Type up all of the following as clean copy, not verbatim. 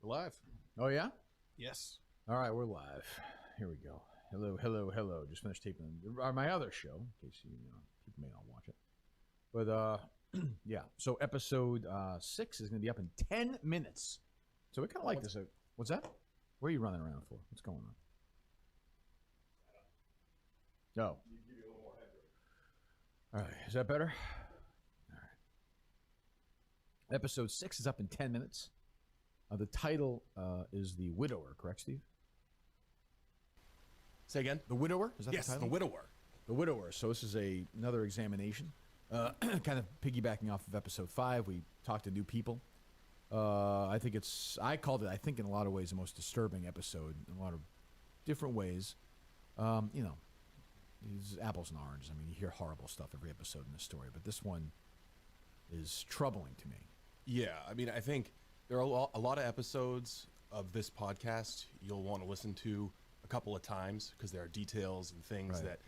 Live. Oh, yeah? Yes. All right, we're live. Here we go. Hello. Just finished taping my other show, in case people may not watch it. But, yeah. So episode 6 is going to be up in 10 minutes. So we kind of like this. What's that? What are you running around for? What's going on? Oh. You give you a little more headroom. All right. Is that better? All right. Episode 6 is up in 10 minutes. The title is The Widower, correct, Steve? Say again? The Widower? Is that Yes, the title? The Widower. The Widower. So this is another examination. Kind of piggybacking off of episode 5. We talked to new people. I called it, I think in a lot of ways, the most disturbing episode in a lot of different ways. It's apples and oranges. I mean, you hear horrible stuff every episode in this story, but this one is troubling to me. Yeah, I mean, I think there are a lot of episodes of this podcast you'll want to listen to a couple of times because there are details and things Right.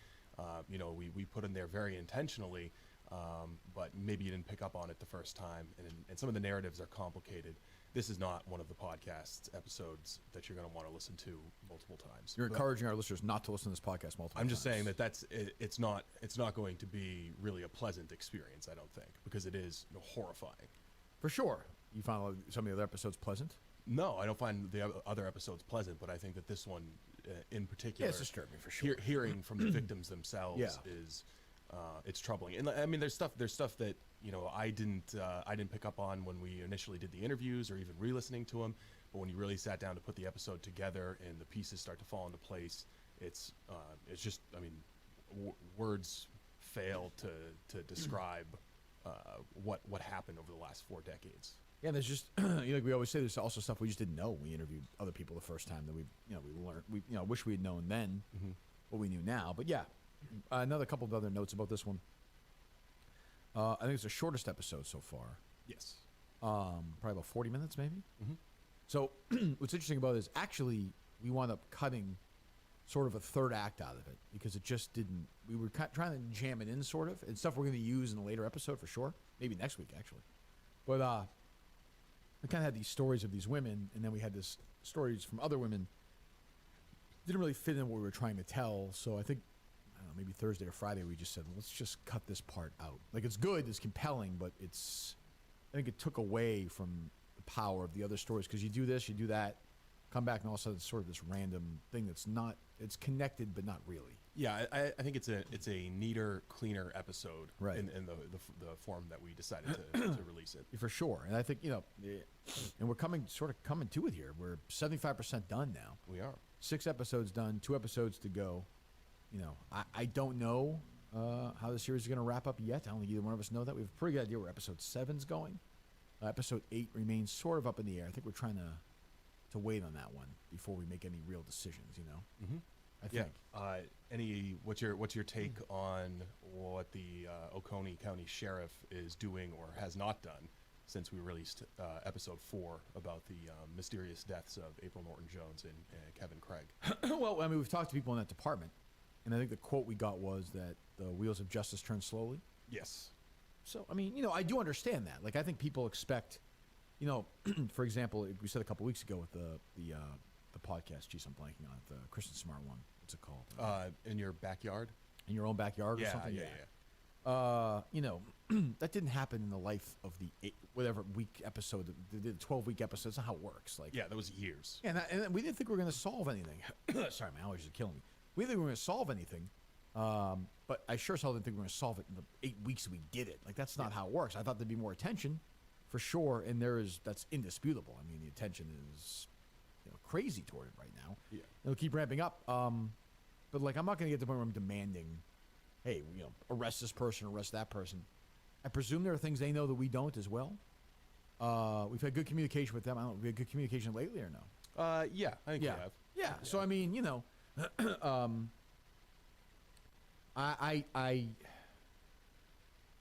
that we put in there very intentionally, but maybe you didn't pick up on it the first time, and some of the narratives are complicated. This is not one of the podcast episodes that you're going to want to listen to multiple times. You're But encouraging our listeners not to listen to this podcast multiple times. I'm just saying that it's not going to be really a pleasant experience, I don't think, because it is horrifying. For sure. You found some of the other episodes pleasant? No, I don't find the other episodes pleasant, but I think that this one in particular, Yeah, it's disturbing for sure. Hearing from the victims themselves Yeah. is it's troubling. And I mean, there's stuff that I didn't pick up on when we initially did the interviews or even re-listening to them. But when you really sat down to put the episode together and the pieces start to fall into place, it's just, I mean, words fail to describe what happened over the last 4 decades. Yeah, there's just like we always say, there's also stuff we just didn't know when we interviewed other people the first time that we learned. We wish we had known then what we knew now. But yeah, another couple of other notes about this one. I think it's the shortest episode so far. Yes. Probably about 40 minutes, maybe. Mm-hmm. So what's interesting about it is actually we wound up cutting sort of a third act out of it because it just didn't. We were trying to jam it in, sort of, and stuff we're going to use in a later episode for sure. Maybe next week, actually. But we kind of had these stories of these women, and then we had this stories from other women. Didn't really fit in what we were trying to tell, so I think, I don't know, maybe Thursday or Friday we just said, let's just cut this part out. Like, it's good, it's compelling, but I think it took away from the power of the other stories, because you do this, you do that, come back, and all of a sudden it's sort of this random thing that's not, it's connected, but not really. Yeah, I think it's a neater, cleaner episode, Right. in the form that we decided to release it. For sure. And I think, and we're coming to it here. We're 75% done now. We are. 6 episodes done, 2 episodes to go. I don't know how the series is going to wrap up yet. I don't think either one of us know that. We have a pretty good idea where episode 7's going. Episode 8 remains sort of up in the air. I think we're trying to wait on that one before we make any real decisions, Mm-hmm. I think. Yeah. What's your take on what the Oconee County Sheriff is doing or has not done since we released episode 4 about the mysterious deaths of April Norton-Jones and Kevin Craig? Well, I mean, we've talked to people in that department, and I think the quote we got was that the wheels of justice turn slowly. Yes. So, I mean, I do understand that. Like, I think people expect, for example, we said a couple weeks ago with the podcast, geez, I'm blanking on it, the Kristen Smart one. What's it called? In your backyard? In your own backyard or something? Yeah. That didn't happen in the life of the week episode, the 12-week episode. That's not how it works. Like, Yeah, that was years. and we didn't think we were going to solve anything. Sorry, my allergies are killing me. We didn't think we were going to solve anything, but I sure as hell didn't think we were going to solve it in the 8 weeks we did it. Like, that's not how it works. I thought there'd be more attention, for sure, and that's indisputable. I mean, the attention is crazy toward it right now. Yeah. It'll keep ramping up. But like, I'm not going to get to the point where I'm demanding, hey, arrest this person, arrest that person. I presume there are things they know that we don't as well. We've had good communication with them. I don't know, we had good communication lately or no? Yeah, I think you have. Yeah. So I mean, I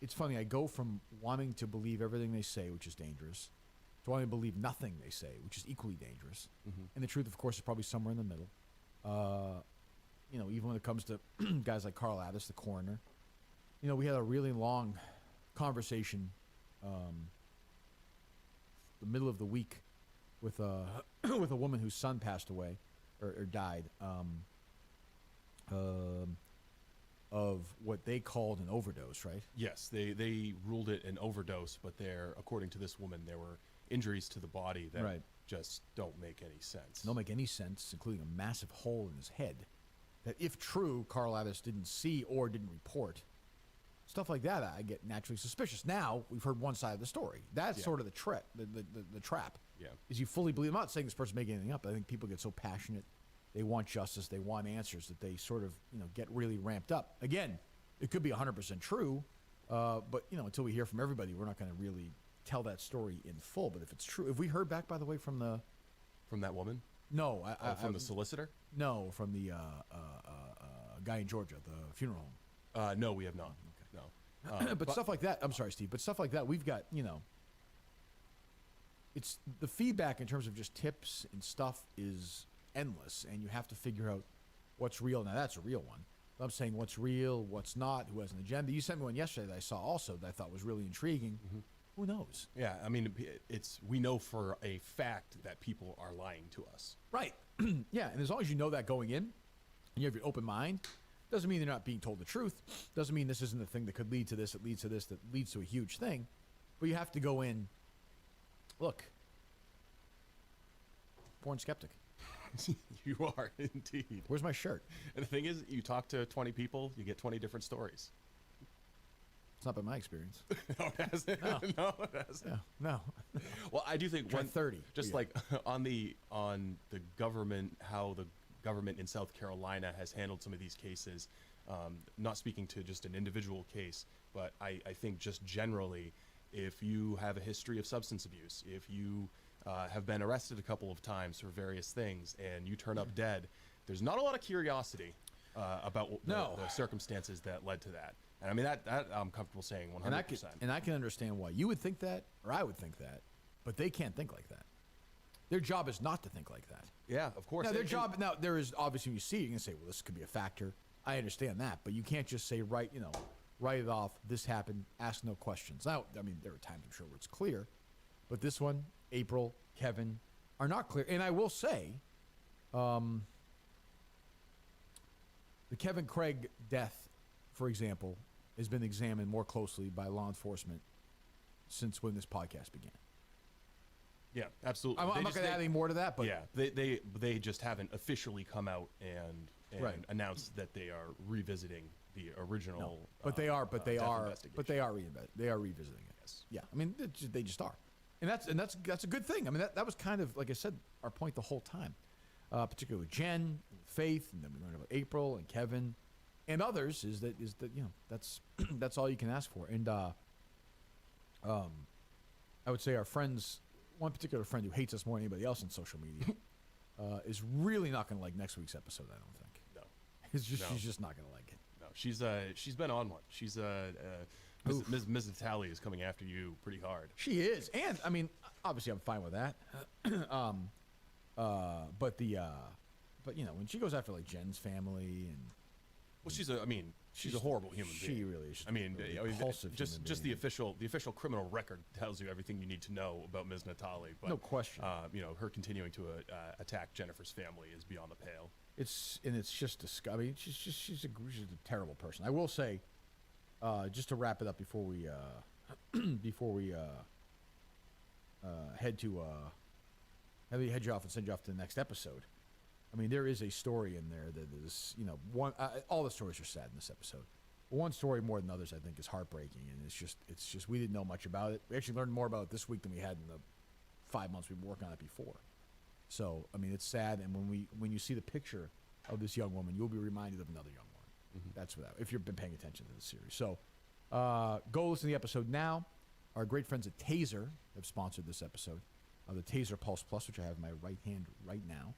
it's funny. I go from wanting to believe everything they say, which is dangerous, to wanting to believe nothing they say, which is equally dangerous. Mm-hmm. And the truth, of course, is probably somewhere in the middle. Even when it comes to guys like Carl Addis, the coroner, we had a really long conversation the middle of the week with a with a woman whose son passed away or died of what they called an overdose, right? Yes, they ruled it an overdose, but according to this woman, there were injuries to the body that Right. just don't make any sense. Don't make any sense, including a massive hole in his head that, if true, Carl Addis didn't see or didn't report. Stuff like that, I get naturally suspicious. Now we've heard one side of the story. That's sort of the trap. The trap. Yeah. Is you fully believe. I'm not saying this person's making anything up. I think people get so passionate, they want justice, they want answers, that they sort of get really ramped up. Again, it could be 100% true, but until we hear from everybody, we're not going to really tell that story in full. But if it's true, have we heard back, by the way, from That woman? No, From the solicitor? No, from the guy in Georgia, the funeral home. No, we have not. No. But stuff like that, I'm sorry, Steve, but stuff like that, we've got, it's the feedback in terms of just tips and stuff is endless, and you have to figure out what's real. Now, that's a real one. I'm saying what's real, what's not, who has an agenda. You sent me one yesterday that I saw also that I thought was really intriguing. Mm-hmm. Who knows? Yeah, I mean, we know for a fact that people are lying to us. Right. Yeah, and as long as you know that going in, and you have your open mind, doesn't mean they're not being told the truth. Doesn't mean this isn't the thing that could lead to this, that leads to this, that leads to a huge thing. But you have to go in, look, born skeptic. You are, indeed. Where's my shirt? And the thing is, you talk to 20 people, you get 20 different stories. It's not been my experience. No, it hasn't. No. No, it hasn't. No. Well, I do think Try 30. just like on the government, how the government in South Carolina has handled some of these cases, not speaking to just an individual case, but I think just generally, if you have a history of substance abuse, if you have been arrested a couple of times for various things and you turn up dead, there's not a lot of curiosity about the circumstances that led to that. And I mean, that I'm comfortable saying 100%. And I can understand why you would think that, or I would think that, but they can't think like that. Their job is not to think like that. Yeah, of course. Now, there is, obviously, when you see it, you can say, well, this could be a factor. I understand that, but you can't just say, write it off, this happened, ask no questions. Now, I mean, there are times, I'm sure, where it's clear, but this one, April, Kevin, are not clear. And I will say, the Kevin Craig death, for example, has been examined more closely by law enforcement since when this podcast began. Yeah, absolutely. I'm not going to add any more to that, but yeah, they just haven't officially come out and announced that they are revisiting the original. No, but they are revisiting it. Yes. Yeah, I mean they just are, and that's a good thing. I mean that was kind of, like I said, our point the whole time, particularly with Jen, Faith, and then we learned about April and Kevin, and others. Is that that's that's all you can ask for. And I would say our friends. One particular friend who hates us more than anybody else on social media is really not going to like next week's episode. I don't think. No, she's just not going to like it. No, she's been on one. She's Ms. Natalie is coming after you pretty hard. She is, and I mean, obviously, I'm fine with that. But when she goes after like Jen's family and she's a horrible human being. She really is. I mean, repulsive just the official criminal record tells you everything you need to know about Ms. Natalie. But, no question. Her continuing to attack Jennifer's family is beyond the pale. It's just disgusting. I mean, she's a terrible person. I will say, just to wrap it up before we head you off and send you off to the next episode. I mean, there is a story in there that is, one. All the stories are sad in this episode. But one story more than others, I think, is heartbreaking, and it's just we didn't know much about it. We actually learned more about it this week than we had in the 5 months we've been working on it before. So, I mean, it's sad, and when you see the picture of this young woman, you'll be reminded of another young woman. Mm-hmm. That's if you've been paying attention to the series. So, go listen to the episode now. Our great friends at Taser have sponsored this episode, the Taser Pulse Plus, which I have in my right hand right now.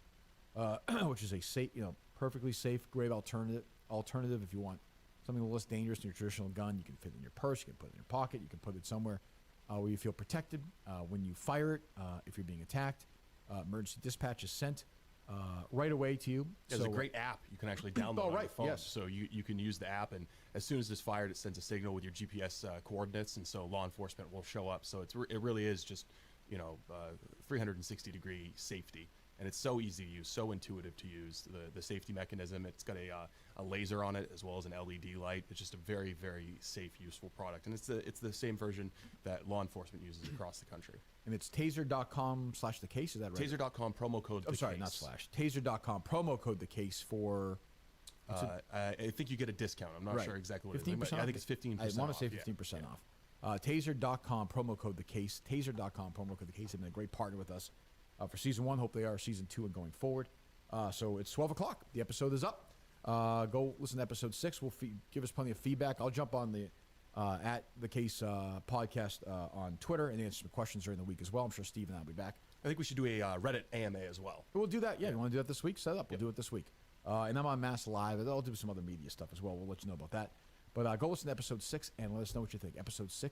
Which is a safe, perfectly safe, great alternative if you want something a little less dangerous than your traditional gun. You can fit it in your purse, you can put it in your pocket, you can put it somewhere where you feel protected when you fire it. If you're being attacked, emergency dispatch is sent right away to you. There's a great app you can actually download on your phone. Yes. So you can use the app, and as soon as it's fired, it sends a signal with your GPS coordinates, and so law enforcement will show up. So it really is just 360-degree safety. And it's so easy to use, so intuitive to use. The safety mechanism, it's got a laser on it as well as an LED light. It's just a very, very safe, useful product. And it's the same version that law enforcement uses across the country. And it's taser.com/the case, is that right? Taser.com, promo code the sorry, case. not slash. Taser.com, promo code the case for... I think you get a discount. I'm not sure exactly what it is. 15%? I think it's 15%. I want to say off. 15% off. Taser.com, promo code the case. Taser.com, promo code the case. They've been a great partner with us for season 1. Hope they are season 2 and going forward. So it's 12 o'clock. The episode is up. Go listen to episode 6. Give us plenty of feedback. I'll jump on the at the case podcast on Twitter and answer some questions during the week as well. I'm sure Steve and I will be back. I think we should do a Reddit AMA as well. We'll do that. Yeah, you want to do that this week? Set up. We'll do it this week. And I'm on Mass Live. I'll do some other media stuff as well. We'll let you know about that. But go listen to episode 6 and let us know what you think. Episode 6